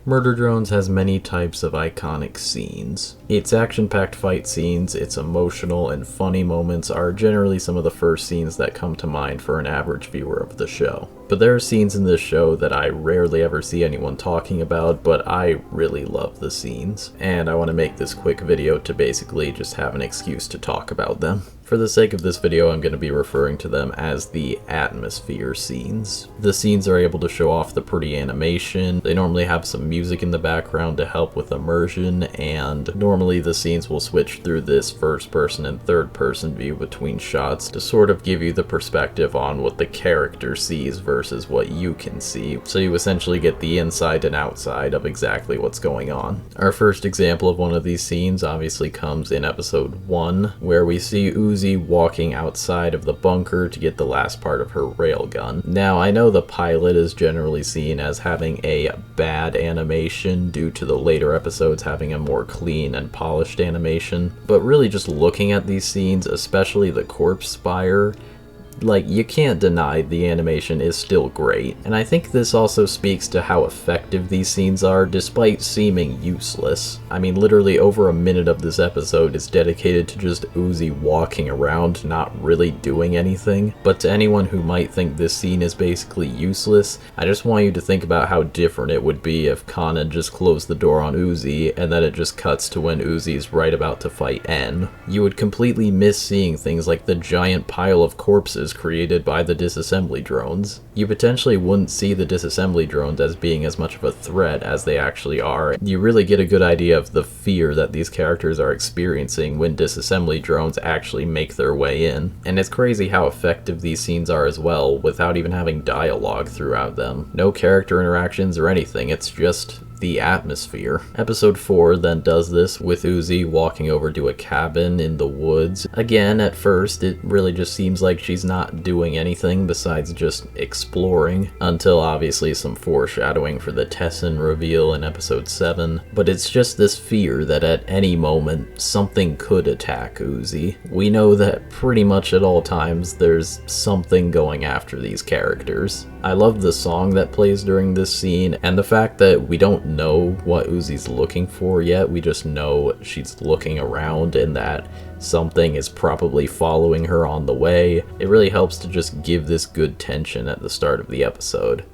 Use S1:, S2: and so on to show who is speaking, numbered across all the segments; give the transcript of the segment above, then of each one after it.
S1: Murder Drones has many types of iconic scenes. Its action-packed fight scenes, its emotional and funny moments are generally some of the first scenes that come to mind for an average viewer of the show. But there are scenes in this show that I rarely ever see anyone talking about, but I really love the scenes, and I want to make this quick video to basically just have an excuse to talk about them. For the sake of this video, I'm going to be referring to them as the atmosphere scenes. The scenes are able to show off the pretty animation, they normally have some music in the background to help with immersion, and normally the scenes will switch through this first person and third person view between shots to sort of give you the perspective on what the character sees versus what you can see, so you essentially get the inside and outside of exactly what's going on. Our first example of one of these scenes obviously comes in episode 1, where we see Uzi walking outside of the bunker to get the last part of her railgun. Now, I know the pilot is generally seen as having a bad animation due to the later episodes having a more clean and polished animation, but really just looking at these scenes, especially the corpse spire, like, you can't deny the animation is still great. And I think this also speaks to how effective these scenes are, despite seeming useless. I mean, literally over a minute of this episode is dedicated to just Uzi walking around, not really doing anything. But to anyone who might think this scene is basically useless, I just want you to think about how different it would be if Kanan just closed the door on Uzi, and then it just cuts to when Uzi's right about to fight En. You would completely miss seeing things like the giant pile of corpses created by the disassembly drones. You potentially wouldn't see the disassembly drones as being as much of a threat as they actually are. You really get a good idea of the fear that these characters are experiencing when disassembly drones actually make their way in. And it's crazy how effective these scenes are as well, without even having dialogue throughout them. No character interactions or anything, it's just the atmosphere. Episode 4 then does this with Uzi walking over to a cabin in the woods. Again, at first, it really just seems like she's not doing anything besides just exploring, until obviously some foreshadowing for the Tessin reveal in episode 7. But it's just this fear that at any moment, something could attack Uzi. We know that pretty much at all times, there's something going after these characters. I love the song that plays during this scene, and the fact that we don't know what Uzi's looking for yet, we just know she's looking around and that something is probably following her on the way. It really helps to just give this good tension at the start of the episode.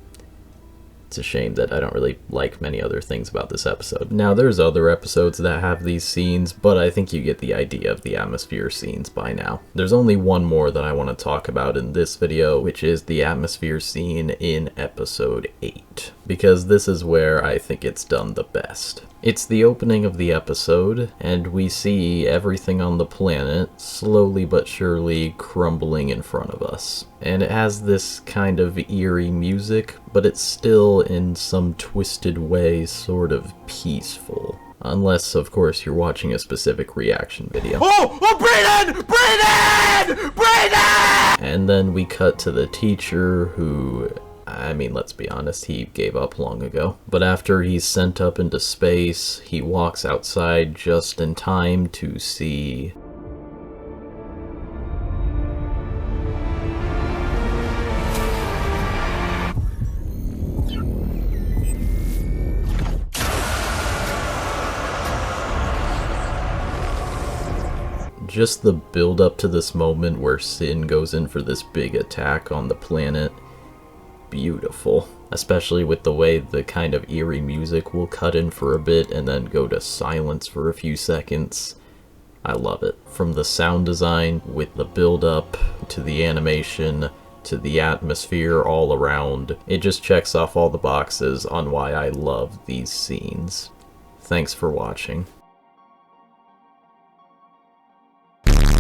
S1: It's a shame that I don't really like many other things about this episode. Now, there's other episodes that have these scenes, but I think you get the idea of the atmosphere scenes by now. There's only one more that I want to talk about in this video, which is the atmosphere scene in episode 8, because this is where I think it's done the best. It's the opening of the episode, and we see everything on the planet slowly but surely crumbling in front of us. And it has this kind of eerie music, but it's still in some twisted way sort of peaceful. Unless, of course, you're watching a specific reaction video.
S2: Oh, breathe in! Breathe in! Breathe in!
S1: And then we cut to the teacher who, I mean, let's be honest, he gave up long ago. But after he's sent up into space, he walks outside just in time to see just the build up to this moment where Sin goes in for this big attack on the planet. Beautiful. Especially with the way the kind of eerie music will cut in for a bit and then go to silence for a few seconds. I love it. From the sound design, with the build up, to the animation, to the atmosphere all around, it just checks off all the boxes on why I love these scenes. Thanks for watching.